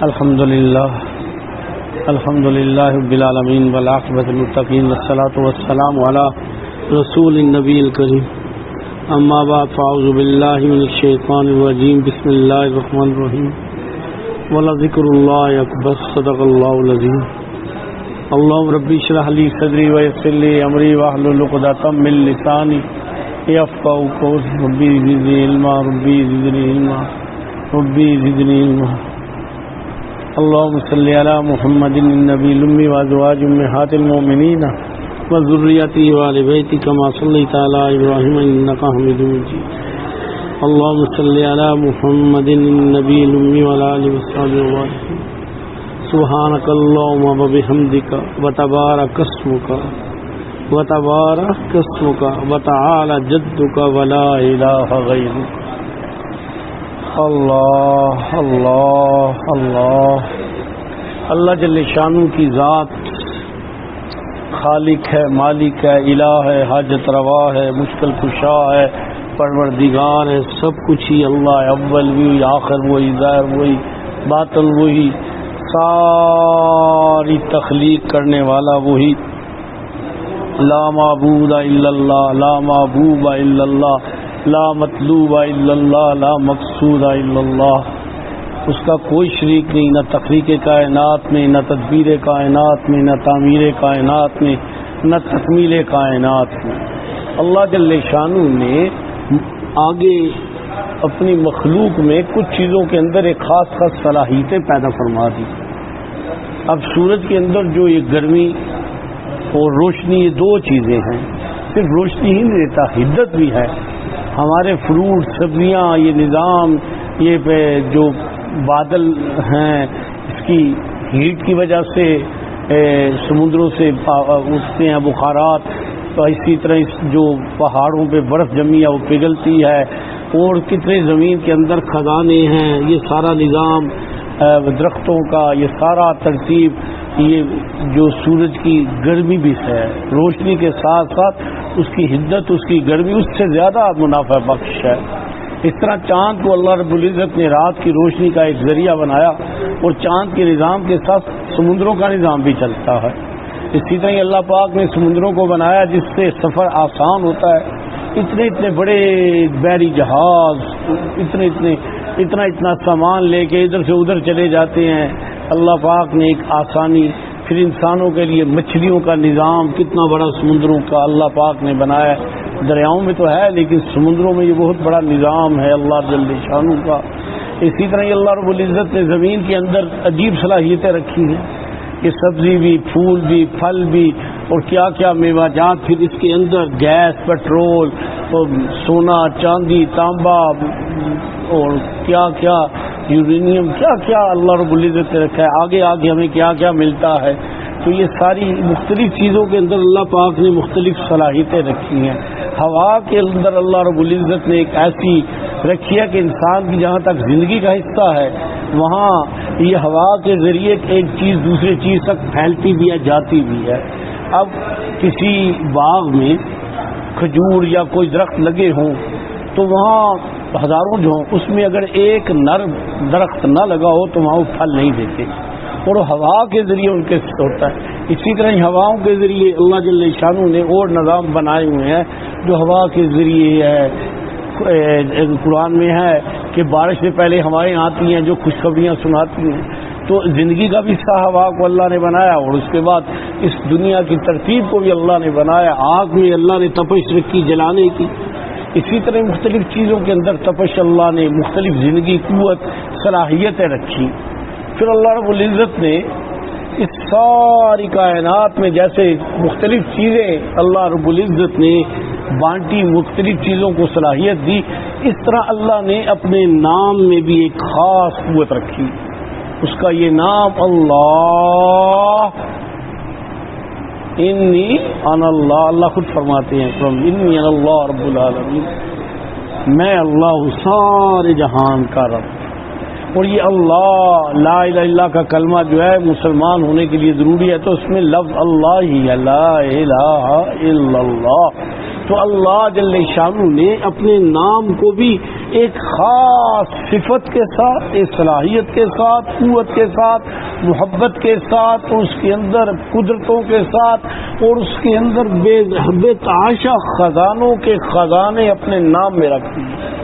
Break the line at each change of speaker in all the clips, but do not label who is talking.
الحمد للہ رب العالمین والعاقبۃ للمتقین والصلاۃ والسلام علی رسول النبی الکریم اما بعد فاعوذ باللہ من الشیطان الرجیم بسم اللہ الرحمن الرحیم ولذکر اللہ اکبر صدق اللہ العظیم اللہم ربی اشرح لی صدری ویسر لی امری واحلل عقدۃ من لسانی یفقهوا قولی ربی زدنی علما ربی زدنی علما ربی زدنی علما اللهم صل على محمد النبي الأمي وأزواج أمهات المؤمنين وذريته وآل بيته كما صليت على إبراهيم إنك حميد مجيد اللهم صل على محمد النبي الأمي وعلى آله وصحبه وبارك سبحانك اللهم وبحمدك وتبارك اسمك وتعالى جدك ولا إله غيرك اللہ اللہ اللہ اللہ جل شانہ کی ذات خالق ہے، مالک ہے، الہ ہے، حاجت روا ہے، مشکل کشا ہے، پروردگار ہے، سب کچھ ہی اللہ ہے، اول وہی، آخر وہی، ظاہر وہی، باطن وہی، ساری تخلیق کرنے والا وہی، لا معبود الا اللہ، لا محبوب الا اللہ، لا مطلوب الا اللہ، لا مقصود الا اللہ، اس کا کوئی شریک نہیں، نہ تخلیق کائنات میں، نہ تدبیر کائنات میں، نہ تعمیر کائنات میں، نہ تکمیل کائنات میں۔ اللہ جل شانہ نے آگے اپنی مخلوق میں کچھ چیزوں کے اندر ایک خاص صلاحیتیں پیدا فرما دی۔ اب سورج کے اندر جو یہ گرمی اور روشنی، یہ دو چیزیں ہیں، صرف روشنی ہی نہیں دیتا، حدت بھی ہے۔ ہمارے فروٹ، سبزیاں، یہ نظام، یہ جو بادل ہیں، اس کی ہیٹ کی وجہ سے سمندروں سے اٹھتے ہیں بخارات، تو اسی طرح جو پہاڑوں پہ برف جمی ہے وہ پگھلتی ہے، اور کتنے زمین کے اندر خزانے ہیں، یہ سارا نظام درختوں کا، یہ سارا ترتیب، یہ جو سورج کی گرمی بھی ہے، روشنی کے ساتھ ساتھ اس کی حدت، اس کی گرمی اس سے زیادہ منافع بخش ہے۔ اس طرح چاند کو اللہ رب العزت نے رات کی روشنی کا ایک ذریعہ بنایا، اور چاند کے نظام کے ساتھ سمندروں کا نظام بھی چلتا ہے۔ اسی طرح اللہ پاک نے سمندروں کو بنایا جس سے سفر آسان ہوتا ہے۔ اتنے بڑے بحری جہاز اتنا سامان لے کے ادھر سے ادھر چلے جاتے ہیں۔ اللہ پاک نے ایک آسانی، پھر انسانوں کے لیے مچھلیوں کا نظام کتنا بڑا سمندروں کا اللہ پاک نے بنایا ہے۔ دریاؤں میں تو ہے لیکن سمندروں میں یہ بہت بڑا نظام ہے اللہ جل شانہ کا۔ اسی طرح اللہ رب العزت نے زمین کے اندر عجیب صلاحیتیں رکھی ہیں کہ سبزی بھی، پھول بھی، پھل بھی، اور کیا کیا میوہ جات، پھر اس کے اندر گیس، پیٹرول، اور سونا، چاندی، تانبا، اور کیا کیا یورینیم، کیا کیا اللہ رب العزت نے رکھا ہے۔ آگے ہمیں کیا کیا ملتا ہے۔ تو یہ ساری مختلف چیزوں کے اندر اللہ پاک نے مختلف صلاحیتیں رکھی ہیں۔ ہوا کے اندر اللہ رب العزت نے ایک ایسی رکھی ہے کہ انسان کی جہاں تک زندگی کا حصہ ہے، وہاں یہ ہوا کے ذریعے ایک چیز دوسری چیز تک پھیلتی بھی ہے، جاتی بھی ہے۔ اب کسی باغ میں کھجور یا کوئی درخت لگے ہوں تو وہاں ہزاروں جو ہوں، اس میں اگر ایک نر درخت نہ لگا ہو تو وہاں وہ پھل نہیں دیتے، اور ہوا کے ذریعے ان کے ہوتا ہے۔ اسی طرح ہواؤں کے ذریعے اللہ جل شانہ نے اور نظام بنائے ہوئے ہیں جو ہوا کے ذریعے ہے۔ قرآن میں ہے کہ بارش سے پہلے ہوائیں آتی ہیں جو خوشخبریاں سناتی ہیں، تو زندگی کا بھی حصہ ہوا کو اللہ نے بنایا، اور اس کے بعد اس دنیا کی ترتیب کو بھی اللہ نے بنایا۔ آگ میں اللہ نے تپش رکھی جلانے کی، اسی طرح مختلف چیزوں کے اندر تپش اللہ نے مختلف زندگی، قوت، صلاحیتیں رکھی۔ پھر اللہ رب العزت نے اس ساری کائنات میں جیسے مختلف چیزیں اللہ رب العزت نے بانٹی، مختلف چیزوں کو صلاحیت دی، اس طرح اللہ نے اپنے نام میں بھی ایک خاص قوت رکھی۔ اس کا یہ نام اللہ، انی انا اللہ، اللہ خود فرماتے ہیں انی انا اللہ رب العالمین، میں اللہ ہوں سارے جہان کا رب۔ اور یہ اللہ لا الہ الا کا کلمہ جو ہے مسلمان ہونے کے لیے ضروری ہے، تو اس میں لفظ اللہ ہی ہے، لا الہ الا اللہ۔ تو اللہ جل شانہ نے اپنے نام کو بھی ایک خاص صفت کے ساتھ، ایک صلاحیت کے ساتھ، قوت کے ساتھ، محبت کے ساتھ، اور اس کے اندر قدرتوں کے ساتھ، اور اس کے اندر بے تحاشا خزانوں کے خزانے اپنے نام میں رکھتی ہے.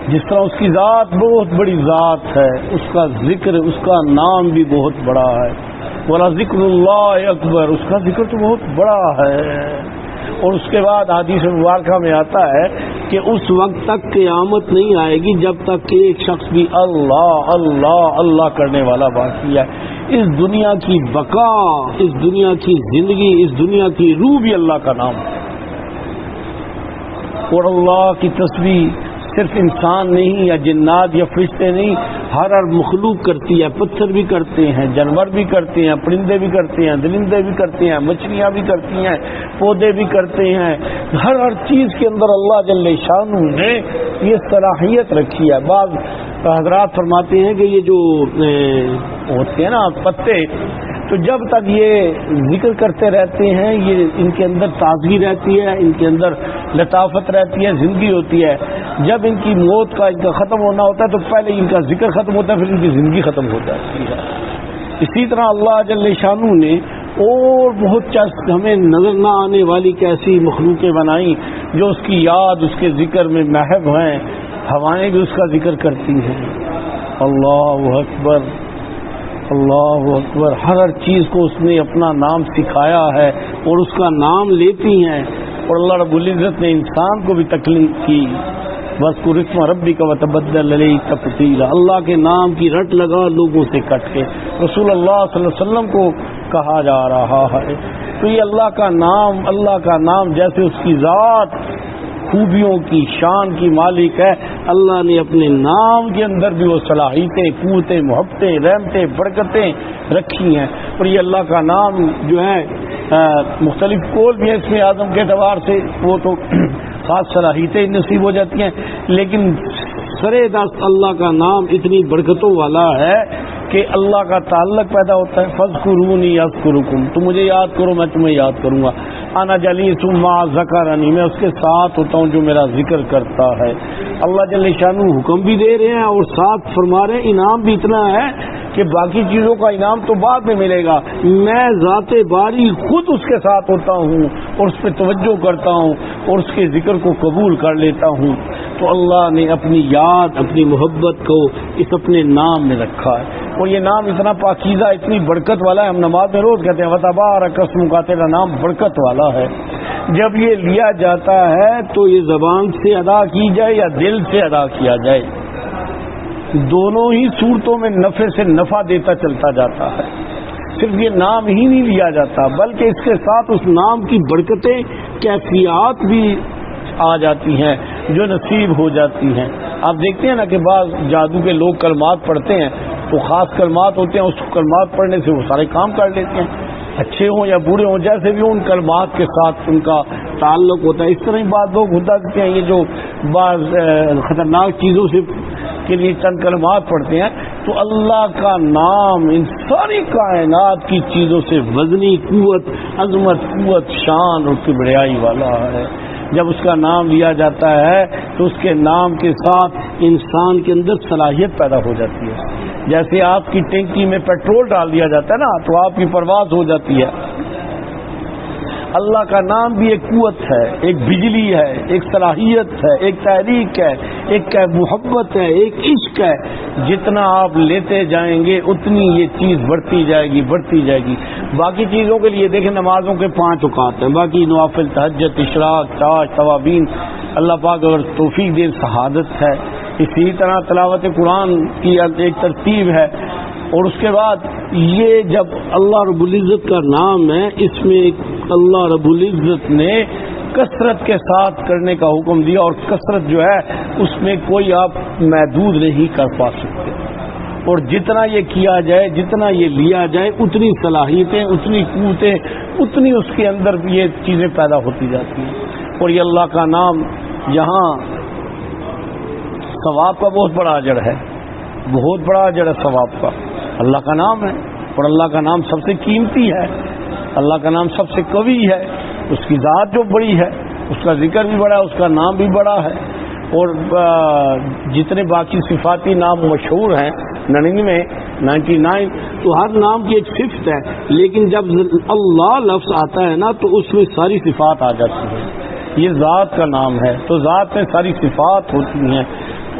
جس طرح اس کی ذات بہت بڑی ذات ہے، اس کا ذکر، اس کا نام بھی بہت بڑا ہے. وَلَا ذِكْرُ اللَّهِ اکبر، اس کا ذکر تو بہت بڑا ہے. اور اس کے بعد حدیث مبارکہ میں آتا ہے کہ اس وقت تک قیامت نہیں آئے گی جب تک کہ ایک شخص بھی اللہ اللہ اللہ کرنے والا باقی ہے. اس دنیا کی بقا، اس دنیا کی زندگی، اس دنیا کی روح بھی اللہ کا نام ہے. اور اللہ کی تسبیح صرف انسان نہیں یا جنات یا فرشتے نہیں، ہر مخلوق کرتی ہے. پتھر بھی کرتے ہیں، جانور بھی کرتے ہیں، پرندے بھی کرتے ہیں، درندے بھی کرتے ہیں، مچھلیاں بھی کرتی ہیں، پودے بھی کرتے ہیں. ہر چیز کے اندر اللہ جل شانہ نے یہ صلاحیت رکھی ہے. بعض حضرات فرماتے ہیں کہ یہ جو ہوتے ہیں نا پتے، تو جب تک یہ ذکر کرتے رہتے ہیں، یہ ان کے اندر تازگی رہتی ہے، ان کے اندر لطافت رہتی ہے، زندگی ہوتی ہے. جب ان کی موت کا، ان کا ختم ہونا ہوتا ہے تو پہلے ان کا ذکر ختم ہوتا ہے، پھر ان کی زندگی ختم ہو جاتی ہے. اسی طرح اللہ جل شانہ نے اور بہت ہمیں نظر نہ آنے والی کیسی مخلوقیں بنائی جو اس کی یاد، اس کے ذکر میں محو ہیں. ہوائیں بھی اس کا ذکر کرتی ہیں. اللہ اکبر، اللہ اکبر. ہر چیز کو اس نے اپنا نام سکھایا ہے اور اس کا نام لیتی ہیں. اور اللہ رب العزت نے انسان کو بھی تکلیف کی. وَاذْكُرِ اسْمَ رَبِّكَ وَتَبَتَّلْ إِلَيْهِ تَبْتِيلًا، اللہ کے نام کی رٹ لگا لوگوں سے کٹ کے. رسول اللہ صلی اللہ علیہ وسلم کو کہا جا رہا ہے. تو یہ اللہ کا نام جیسے اس کی ذات خوبیوں کی، شان کی مالک ہے، اللہ نے اپنے نام کے اندر بھی وہ صلاحیتیں، قوتیں، محبتیں، رحمتیں، برکتیں رکھی ہیں. اور یہ اللہ کا نام جو ہے مختلف قول بھی ہے اس میں اعظم کے اعتبار سے، وہ تو خاص صلاحیتیں نصیب ہو جاتی ہیں، لیکن سرے دست اللہ کا نام اتنی برکتوں والا ہے کہ اللہ کا تعلق پیدا ہوتا ہے. فَاذْكُرُونِي أَذْكُرُكُمْ، تم مجھے یاد کرو میں تمہیں یاد کروں گا. انا جلیس مع ذکرنی، میں اس کے ساتھ ہوتا ہوں جو میرا ذکر کرتا ہے. اللہ جل شانہ حکم بھی دے رہے ہیں اور ساتھ فرما رہے ہیں انعام بھی اتنا ہے کہ باقی چیزوں کا انعام تو بعد میں ملے گا. میں ذات باری خود اس کے ساتھ ہوتا ہوں اور اس پہ توجہ کرتا ہوں اور اس کے ذکر کو قبول کر لیتا ہوں. تو اللہ نے اپنی یاد، اپنی محبت کو اس اپنے نام میں رکھا ہے. اور یہ نام اتنا پاکیزہ، اتنی برکت والا ہے. ہم نماز میں روز کہتے ہیں وَتَبَارَكَ اسْمُكَ، تیرا نام برکت والا ہے. جب یہ لیا جاتا ہے تو یہ زبان سے ادا کی جائے یا دل سے ادا کیا جائے، دونوں ہی صورتوں میں نفع سے نفع دیتا چلتا جاتا ہے. صرف یہ نام ہی نہیں لیا جاتا بلکہ اس کے ساتھ اس نام کی برکتیں، کیفیات بھی آ جاتی ہیں جو نصیب ہو جاتی ہیں. آپ دیکھتے ہیں نا کہ بعض جادو کے لوگ کلمات پڑھتے ہیں تو خاص کلمات ہوتے ہیں، اس کلمات پڑھنے سے وہ سارے کام کر لیتے ہیں، اچھے ہوں یا برے ہوں، جیسے بھی ان کلمات کے ساتھ ان کا تعلق ہوتا ہے. اس طرح ہی بعض لوگ ہوتا کہ یہ جو بعض خطرناک چیزوں سے کے لیے چند کلمات پڑھتے ہیں، تو اللہ کا نام ان ساری کائنات کی چیزوں سے وزنی قوت، عظمت، قوت، شان اور کبریائی والا ہے. جب اس کا نام لیا جاتا ہے تو اس کے نام کے ساتھ انسان کے اندر صلاحیت پیدا ہو جاتی ہے. جیسے آپ کی ٹینکی میں پیٹرول ڈال دیا جاتا ہے نا تو آپ کی پرواز ہو جاتی ہے. اللہ کا نام بھی ایک قوت ہے، ایک بجلی ہے، ایک صلاحیت ہے، ایک تحریک ہے، ایک محبت ہے، ایک عشق ہے. جتنا آپ لیتے جائیں گے اتنی یہ چیز بڑھتی جائے گی، بڑھتی جائے گی. باقی چیزوں کے لیے دیکھیں نمازوں کے 5 اوقات ہیں، باقی نوافل، تہجد، اشراق، چاش، توابین، اللہ پاک اگر توفیق دے شہادت ہے. اسی طرح تلاوت قرآن کی ایک ترتیب ہے. اور اس کے بعد یہ جب اللہ رب العزت کا نام ہے، اس میں اللہ رب العزت نے کثرت کے ساتھ کرنے کا حکم دیا، اور کثرت جو ہے اس میں کوئی آپ محدود نہیں کر پا سکتے. اور جتنا یہ کیا جائے، جتنا یہ لیا جائے، اتنی صلاحیتیں، اتنی قوتیں، اتنی اس کے اندر یہ چیزیں پیدا ہوتی جاتی ہیں. اور یہ اللہ کا نام یہاں ثواب کا بہت بڑا اجر ہے، بہت بڑا اجر ہے ثواب کا. اللہ کا نام ہے اور اللہ کا نام سب سے قیمتی ہے، اللہ کا نام سب سے قوی ہے. اس کی ذات جو بڑی ہے، اس کا ذکر بھی بڑا ہے، اس کا نام بھی بڑا ہے. اور جتنے باقی صفاتی نام مشہور ہیں 99 تو ہر نام کی ایک صفت ہے، لیکن جب اللہ لفظ آتا ہے نا تو اس میں ساری صفات آ جاتی ہیں. یہ ذات کا نام ہے تو ذات میں ساری صفات ہوتی ہیں.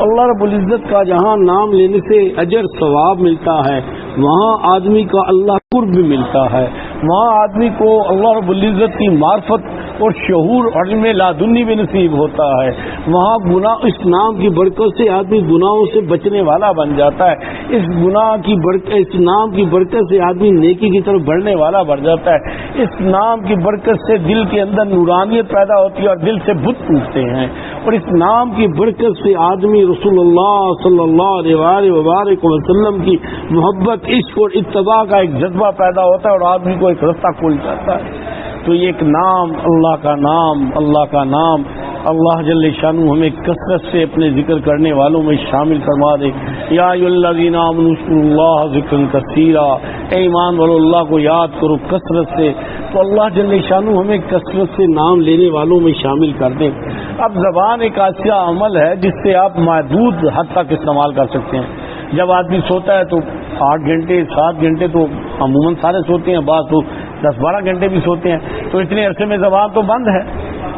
اللہ رب العزت کا جہاں نام لینے سے اجر ثواب ملتا ہے، وہاں آدمی کا اللہ قرب بھی ملتا ہے، وہاں آدمی کو اللہ رب العزت کی معرفت اور شعور اور علم لادنی بھی نصیب ہوتا ہے. وہاں گناہ اس نام کی برکت سے آدمی گناہوں سے بچنے والا بن جاتا ہے. اس نام کی برکت سے آدمی نیکی کی طرف بڑھنے والا بڑھ جاتا ہے. اس نام کی برکت سے دل کے اندر نورانیت پیدا ہوتی ہے اور دل سے بت ٹوٹتے ہیں. اور اس نام کی برکت سے آدمی رسول اللہ صلی اللہ علیہ وبارک وسلم کی محبت، عشق اور اتباع کا ایک جذبہ پیدا ہوتا ہے اور آدمی کو ایک رستہ کھل جاتا ہے. تو یہ ایک نام، اللہ کا نام اللہ جل شانہ ہمیں کثرت سے اپنے ذکر کرنے والوں میں شامل فرما دے. یا ایھا الذین آمنوا اذکروا اللہ ذکرا کثیرا، اے ایمان والو اللہ کو یاد کرو کثرت سے. تو اللہ جل شانہ ہمیں کثرت سے نام لینے والوں میں شامل کر دے. اب زبان ایک ایسا عمل ہے جس سے آپ محدود حد تک استعمال کر سکتے ہیں. جب آدمی سوتا ہے تو 8 گھنٹے 7 گھنٹے تو عموماً سارے سوتے ہیں، بعض تو 10-12 گھنٹے بھی سوتے ہیں. تو اتنے عرصے میں زبان تو بند ہے.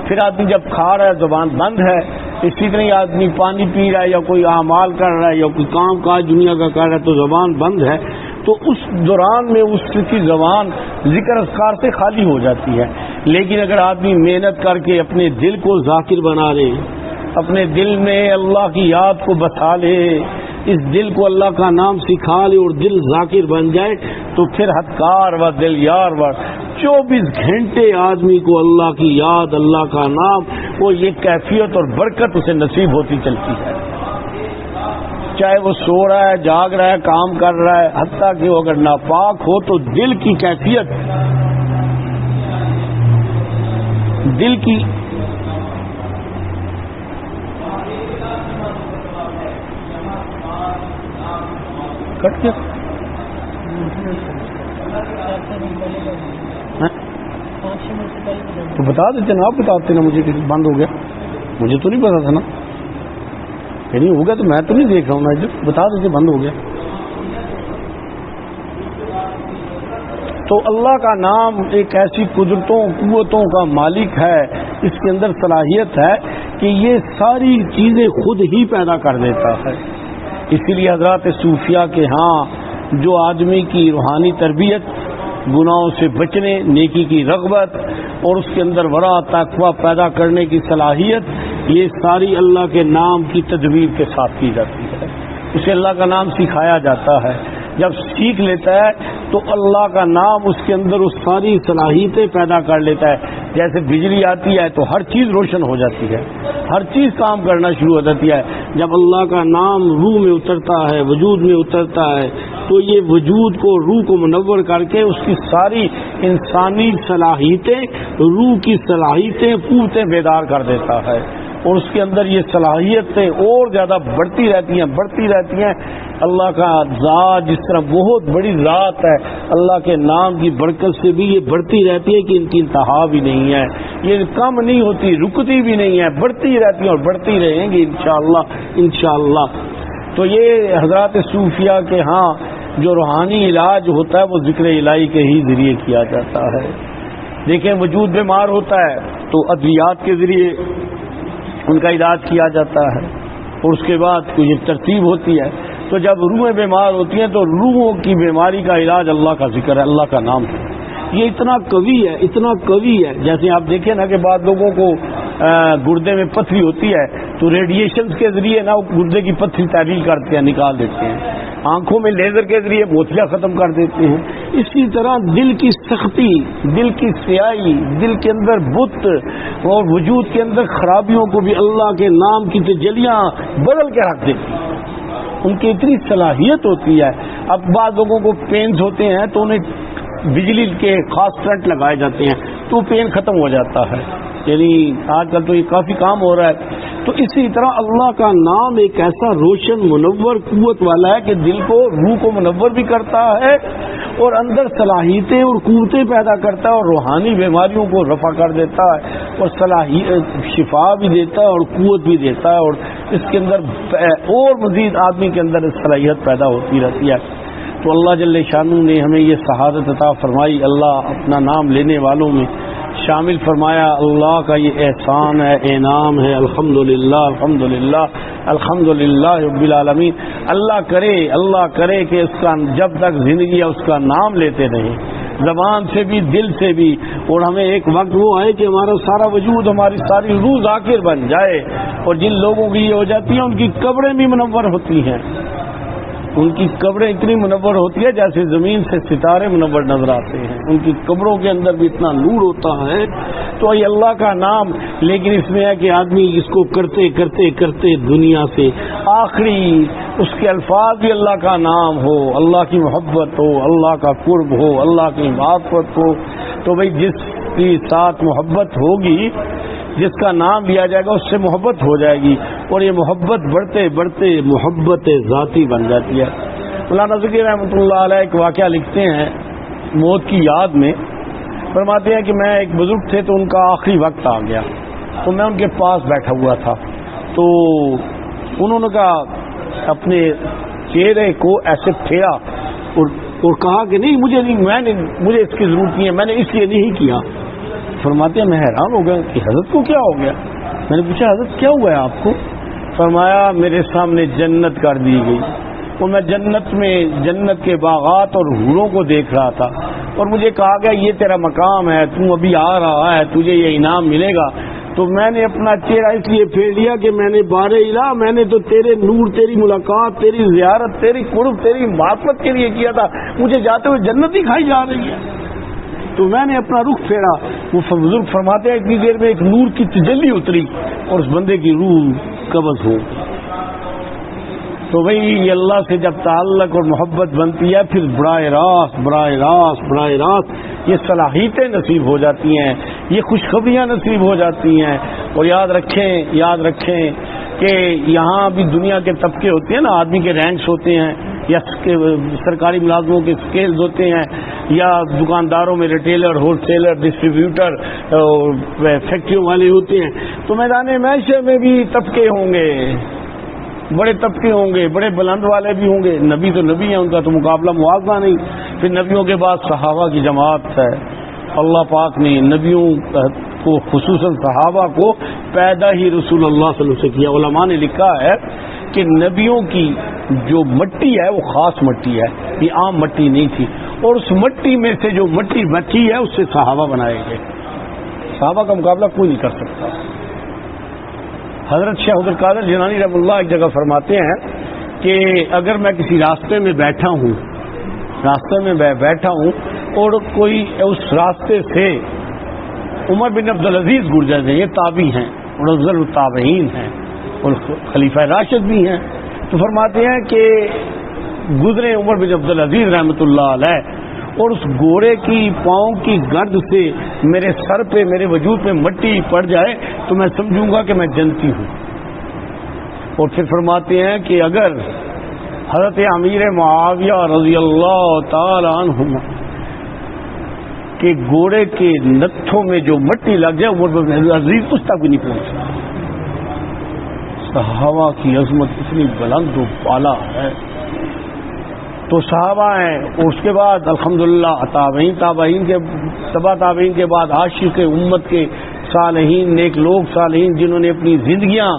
پھر آدمی جب کھا رہا ہے زبان بند ہے. اسی طرح آدمی پانی پی رہا ہے یا کوئی اعمال کر رہا ہے یا کوئی کام کاج دنیا کا کر رہا ہے تو زبان بند ہے. تو اس دوران میں اس کی زبان ذکر اذکار سے خالی ہو جاتی ہے. لیکن اگر آدمی محنت کر کے اپنے دل کو ذاکر بنا لے، اپنے دل میں اللہ کی یاد کو بسا لے، اس دل کو اللہ کا نام سکھا لے اور دل ذاکر بن جائے، تو پھر ہتکار و دل یار و 24 گھنٹے آدمی کو اللہ کی یاد، اللہ کا نام، وہ یہ کیفیت اور برکت اسے نصیب ہوتی چلتی ہے. چاہے وہ سو رہا ہے، جاگ رہا ہے، کام کر رہا ہے، حتیٰ کہ وہ اگر ناپاک ہو تو دل کی کیفیت، دل کی کٹ گیا تو بتا دیتے نا، آپ بتاتے نا مجھے کہ بند ہو گیا. مجھے تو نہیں پتا تھا نا، نہیں ہوگا تو میں تو نہیں دیکھ رہا ہوں. میں جو بتا دیتے بند ہو گیا. تو اللہ کا نام ایک ایسی قدرتوں قوتوں کا مالک ہے، اس کے اندر صلاحیت ہے کہ یہ ساری چیزیں خود ہی پیدا کر دیتا ہے. اسی لیے حضرات صوفیاء کے ہاں جو آدمی کی روحانی تربیت، گناہوں سے بچنے، نیکی کی رغبت اور اس کے اندر ورع تقویٰ پیدا کرنے کی صلاحیت، یہ ساری اللہ کے نام کی تدبیر کے ساتھ کی جاتی ہے. اسے اللہ کا نام سکھایا جاتا ہے. جب سیکھ لیتا ہے تو اللہ کا نام اس کے اندر اس ساری صلاحیتیں پیدا کر لیتا ہے. جیسے بجلی آتی ہے تو ہر چیز روشن ہو جاتی ہے، ہر چیز کام کرنا شروع ہو جاتی ہے. جب اللہ کا نام روح میں اترتا ہے، وجود میں اترتا ہے، تو یہ وجود کو، روح کو منور کر کے اس کی ساری انسانی صلاحیتیں، روح کی صلاحیتیں، قوتیں بیدار کر دیتا ہے. اور اس کے اندر یہ صلاحیتیں اور زیادہ بڑھتی رہتی ہیں. اللہ کا ذات جس طرح بہت بڑی ذات ہے، اللہ کے نام کی برکت سے بھی یہ بڑھتی رہتی ہے کہ ان کی انتہا بھی نہیں ہے. یہ کم نہیں ہوتی، رکتی بھی نہیں ہے، بڑھتی رہتی ہیں اور بڑھتی رہیں گی انشاءاللہ. تو یہ حضرات صوفیاء کے ہاں جو روحانی علاج ہوتا ہے وہ ذکر الہی کے ہی ذریعے کیا جاتا ہے. دیکھیں وجود بیمار ہوتا ہے تو ادویات کے ذریعے ان کا علاج کیا جاتا ہے، اور اس کے بعد کوئی ترتیب ہوتی ہے. تو جب روحیں بیمار ہوتی ہیں تو روحوں کی بیماری کا علاج اللہ کا ذکر ہے، اللہ کا نام ہے. یہ اتنا قوی ہے. جیسے آپ دیکھیں نا کہ بعض لوگوں کو گردے میں پتھری ہوتی ہے تو ریڈیشنز کے ذریعے نا گردے کی پتھری تعلیل کرتے ہیں، نکال دیتے ہیں. آنکھوں میں لیزر کے ذریعے موتیاں ختم کر دیتے ہیں. اسی طرح دل کی سختی، دل کی سیاہی، دل کے اندر بت اور وجود کے اندر خرابیوں کو بھی اللہ کے نام کی تجلیاں بدل کے رکھ دیتی ہیں. ان کی اتنی صلاحیت ہوتی ہے. اب بعض لوگوں کو پینز ہوتے ہیں تو انہیں بجلی کے خاص کرنٹ لگائے جاتے ہیں تو پین ختم ہو جاتا ہے. یعنی آج کل تو یہ کافی کام ہو رہا ہے. تو اسی طرح اللہ کا نام ایک ایسا روشن منور قوت والا ہے کہ دل کو، روح کو منور بھی کرتا ہے اور اندر صلاحیتیں اور قوتیں پیدا کرتا ہے اور روحانی بیماریوں کو رفع کر دیتا ہے اور شفا بھی دیتا ہے اور قوت بھی دیتا ہے، اور اس کے اندر اور مزید آدمی کے اندر صلاحیت پیدا ہوتی رہتی ہے۔ تو اللہ جل شانہ نے ہمیں یہ سعادت عطا فرمائی، اللہ اپنا نام لینے والوں میں شامل فرمایا۔ اللہ کا یہ احسان ہے، انعام ہے، الحمدللہ الحمدللہ الحمدللہ رب العالمین۔ اللہ کرے کہ اس کا جب تک زندگی ہے اس کا نام لیتے رہیں، زبان سے بھی دل سے بھی، اور ہمیں ایک وقت وہ ہے کہ ہمارا سارا وجود، ہماری ساری روح ذاکر بن جائے، اور جن لوگوں کی یہ ہو جاتی ہیں ان کی قبریں بھی منور ہوتی ہیں، ان کی قبریں اتنی منور ہوتی ہے جیسے زمین سے ستارے منور نظر آتے ہیں، ان کی قبروں کے اندر بھی اتنا نور ہوتا ہے۔ تو یہ اللہ کا نام، لیکن اس میں ہے کہ آدمی اس کو کرتے کرتے کرتے دنیا سے آخری اس کے الفاظ بھی اللہ کا نام ہو، اللہ کی محبت ہو، اللہ کا قرب ہو، اللہ کی معرفت ہو، تو بھئی جس کی ساتھ محبت ہوگی، جس کا نام لیا جائے گا اس سے محبت ہو جائے گی، اور یہ محبت بڑھتے بڑھتے محبت ذاتی بن جاتی ہے۔ مولانا ذکی رحمۃ اللہ علیہ ایک واقعہ لکھتے ہیں موت کی یاد میں، فرماتے ہیں کہ میں ایک بزرگ تھے تو ان کا آخری وقت آ گیا، تو میں ان کے پاس بیٹھا ہوا تھا، تو انہوں نے کہا اپنے چہرے کو ایسے پھیرا اور کہا کہ نہیں مجھے اس کی ضرورت نہیں ہے، میں نے اس لیے نہیں کیا۔ فرماتے ہیں میں حیران ہو گیا کہ حضرت کو کیا ہو گیا؟ میں نے پوچھا حضرت کیا ہوا ہے آپ کو؟ فرمایا میرے سامنے جنت کر دی گئی، اور میں جنت کے باغات اور حوروں کو دیکھ رہا تھا، اور مجھے کہا گیا یہ تیرا مقام ہے، تو ابھی آ رہا ہے، تجھے یہ انعام ملے گا۔ تو میں نے اپنا چہرہ اس لیے پھیر لیا کہ میں نے بار الہ، میں نے تو تیرے نور، تیری ملاقات، تیری زیارت، تیری قرب، تیری معرفت کے لیے کیا تھا، مجھے جاتے ہوئے جنت ہی کھائی جا رہی ہے، تو میں نے اپنا رخ پھیرا۔ وہ بزرگ فرماتے ہیں اتنی دیر میں ایک نور کی تجلی اتری اور اس بندے کی روح قبض ہو۔ تو بھئی یہ اللہ سے جب تعلق اور محبت بنتی ہے، پھر براہ راست یہ صلاحیتیں نصیب ہو جاتی ہیں، یہ خوشخبریاں نصیب ہو جاتی ہیں۔ اور یاد رکھیں کہ یہاں بھی دنیا کے طبقے ہوتے ہیں نا، آدمی کے رینکس ہوتے ہیں، یا سرکاری ملازموں کے اسکیلز ہوتے ہیں، یا دکانداروں میں ریٹیلر، ہول سیلر، ڈسٹریبیوٹر، فیکٹریوں والے ہوتے ہیں۔ تو میدان معاشرے میں بھی طبقے ہوں گے، بڑے طبقے ہوں گے، بڑے بلند والے بھی ہوں گے۔ نبی تو نبی ہیں، ان کا تو مقابلہ موازنہ نہیں۔ پھر نبیوں کے بعد صحابہ کی جماعت ہے۔ اللہ پاک نے نبیوں کو، خصوصاً صحابہ کو پیدا ہی رسول اللہ صلی اللہ علیہ وسلم سے کیا۔ علماء نے لکھا ہے کہ نبیوں کی جو مٹی ہے وہ خاص مٹی ہے، یہ عام مٹی نہیں تھی، اور اس مٹی میں سے جو مٹی بچی ہے اس سے صحابہ بنائے گئے۔ صحابہ کا مقابلہ کوئی نہیں کر سکتا۔ حضرت شیخ عبد القادر جیلانی رحمۃ اللہ ایک جگہ فرماتے ہیں کہ اگر میں کسی راستے میں بیٹھا ہوں اور کوئی اس راستے سے عمر بن عبد العزیز گزر جائیں، یہ تابعی ہیں اور افضل التابعین ہیں اور خلیفہ راشد بھی ہیں، تو فرماتے ہیں کہ گزرے عمر بن عبد العزیز رحمۃ اللہ علیہ، اور اس گھوڑے کی پاؤں کی گرد سے میرے سر پہ، میرے وجود پہ مٹی پڑ جائے تو میں سمجھوں گا کہ میں جنتی ہوں۔ اور پھر فرماتے ہیں کہ اگر حضرت امیر معاویہ رضی اللہ تعالی عنہ کے گھوڑے کے نتھوں میں جو مٹی لگ جائے، عمر بن عبد العزیز اس تک بھی نہیں پہنچ سکتا۔ صحابہ کی عظمت اتنی بلند و بالا ہے۔ تو صحابہ ہیں، اور اس کے بعد الحمدللہ تابعین کے تبع تابعین کے بعد عاشق امت کے صالحین، نیک لوگ صالحین، جنہوں نے اپنی زندگیاں